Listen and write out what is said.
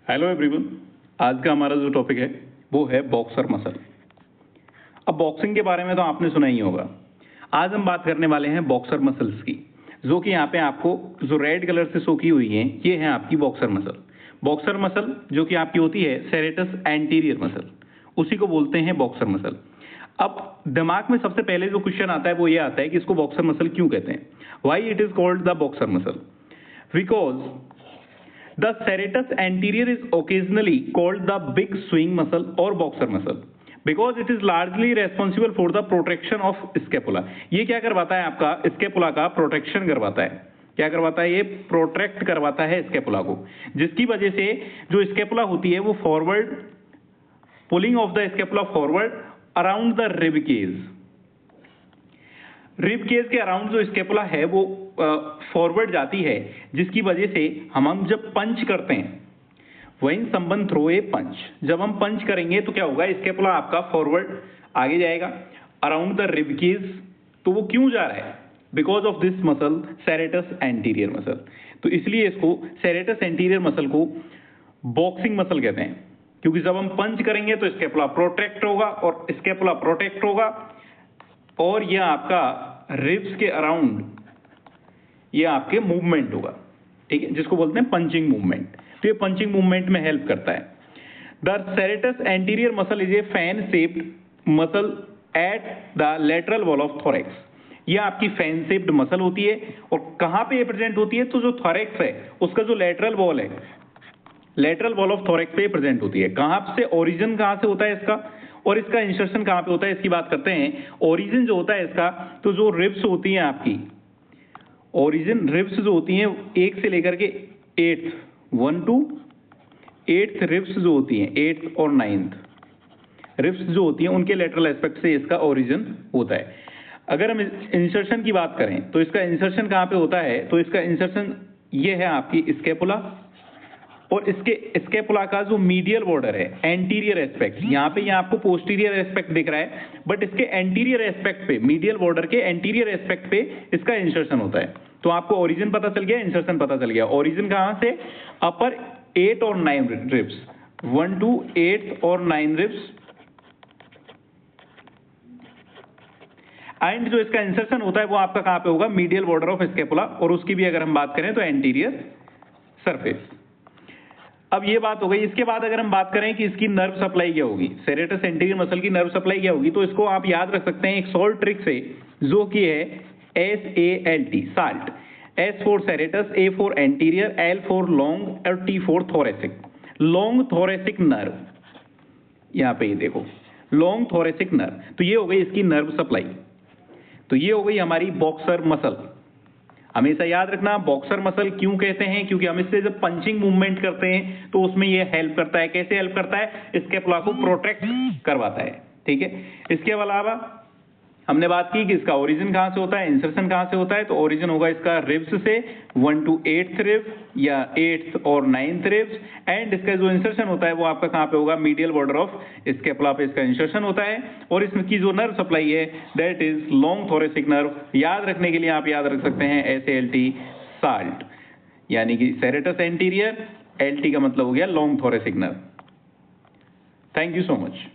Hello everyone. आज का हमारा जो टॉपिक है वो है बॉक्सर मसल। अब बॉक्सिंग के बारे में तो आपने सुना ही होगा। आज हम बात करने वाले हैं बॉक्सर मसल्स की, जो कि यहाँ पे आपको जो रेड कलर से शो की हुई हैं, ये है आपकी बॉक्सर मसल। बॉक्सर मसल जो कि आपकी होती है सेरेटस एंटीरियर मसल, उसी को बोलते हैं बॉक्सर मसल। अब दिमाग में सबसे पहले जो क्वेश्चन आता है वो ये आता है कि इसको बॉक्सर मसल क्यों कहते हैं। Why it is called the boxer muscle? Because the serratus anterior is occasionally called the big swing muscle or boxer muscle because it is largely responsible for the protection of scapula। ये क्या करवाता है? आपका scapula का protection करवाता है। क्या करवाता है? ये प्रोटेक्ट करवाता है स्केपुला को, जिसकी वजह से जो स्केपुला होती है वो forward, pulling of the scapula forward around the rib cage. Rib cage के अराउंड जो स्केपुला है वो फॉरवर्ड जाती है, जिसकी वजह से हम जब पंच करते हैं, व्हेन समवन थ्रो ए पंच, जब हम पंच करेंगे तो क्या होगा? स्केपुला आपका फॉरवर्ड आगे जाएगा अराउंड द रिब केज। तो वो क्यों जा रहा है? Because of this muscle serratus anterior muscle. तो इसलिए इसको सेरेटस एंटीरियर मसल को बॉक्सिंग मसल कहते हैं, क्योंकि जब हम पंच करेंगे तो स्केपुला प्रोटेक्ट होगा, और स्केपुला प्रोटेक्ट होगा और यह आपका रिब्स के अराउंड ये आपके मूवमेंट होगा, ठीक है, जिसको बोलते हैं पंचिंग मूवमेंट। तो ये पंचिंग मूवमेंट में हेल्प करता है। The serratus anterior muscle is a fan shaped muscle at the lateral wall of thorax. ये आपकी फैन शेप्ड मसल होती है, और कहां पे प्रेजेंट होती है? तो जो थोरैक्स है उसका जो लेटरल वॉल है, लेटरल वॉल ऑफ थोरैक्स पे प्रेजेंट होती है। कहां से ओरिजिन कहां से होता है इसका, और इसका इंसर्शन कहां पे होता है, इसकी बात करते हैं। ओरिजिन जो होता है इसका, तो जो रिब्स होती हैं आपकी, ओरिजिन रिब्स जो होती हैं 1 से लेकर के 8th, 1 to 8th रिब्स जो होती हैं, 8th और 9th रिब्स जो होती हैं, उनके लेटरल एस्पेक्ट से इसका ओरिजिन होता है। अगर हम इंसर्शन की बात करें तो इसका इंसर्शन कहां पे होता है? तो इसका इंसर्शन ये है आपकी स्केपुला, और इसके स्केपुला का जो मीडियल बॉर्डर है, एंटीरियर एस्पेक्ट, यहाँ पे आपको पोस्टीरियर एस्पेक्ट दिख रहा है, बट इसके एंटीरियर एस्पेक्ट पे, मीडियल बॉर्डर के एंटीरियर एस्पेक्ट पे इसका इंसर्शन होता है। तो आपको ओरिजिन पता चल गया, इंसर्शन पता चल गया। ओरिजिन कहां से? अपर 8 और 9 रिब्स, 1 to 8 और 9 रिब्स, एंड जो इसका इंसर्शन होता है वो आपका कहां पे होगा? मीडियल बॉर्डर ऑफ स्केपुला, और उसकी भी अगर हम बात करें तो एंटीरियर सरफेस। अब ये बात हो गई। इसके बाद अगर हम बात करें कि इसकी नर्व सप्लाई क्या होगी, सेरेटस एंटीरियर मसल की नर्व सप्लाई क्या होगी, तो इसको आप याद रख सकते हैं एक सॉल्ट ट्रिक से, जो कि है SALT, salt. S for serratus, A for anterior, L for long और T for thoracic. Long thoracic nerve, यहाँ पे ये देखो, लॉन्ग थोरेसिक नर्व। तो ये हो गई इसकी नर्व सप्लाई। तो ये हो गई हमारी बॉक्सर मसल। हमेशा याद रखना, बॉक्सर मसल क्यों कहते हैं? क्योंकि हम इससे जब पंचिंग मूवमेंट करते हैं तो उसमें ये हेल्प करता है। कैसे हेल्प करता है? स्केपुला को प्रोटेक्ट करवाता है, ठीक है। इसके अलावा हमने बात की कि इसका ओरिजिन कहां से होता है, इंसर्शन कहां से होता है। तो ओरिजिन होगा इसका रिब्स से, 1 to 8th रिब या 8th और 9th रिब्स, एंड इसका जो इंसर्शन होता है वो आपका कहां पे होगा? मीडियल बॉर्डर ऑफ स्केपुला पे इसका इंसर्शन होता है। और इसकी जो नर्व सप्लाई है that is long thoracic nerve. याद रखने के लिए आप याद रख सकते हैं SALT, साल्ट, यानी कि सेरेटस एंटीरियर, LT का मतलब हो गया long thoracic nerve. Thank you so much.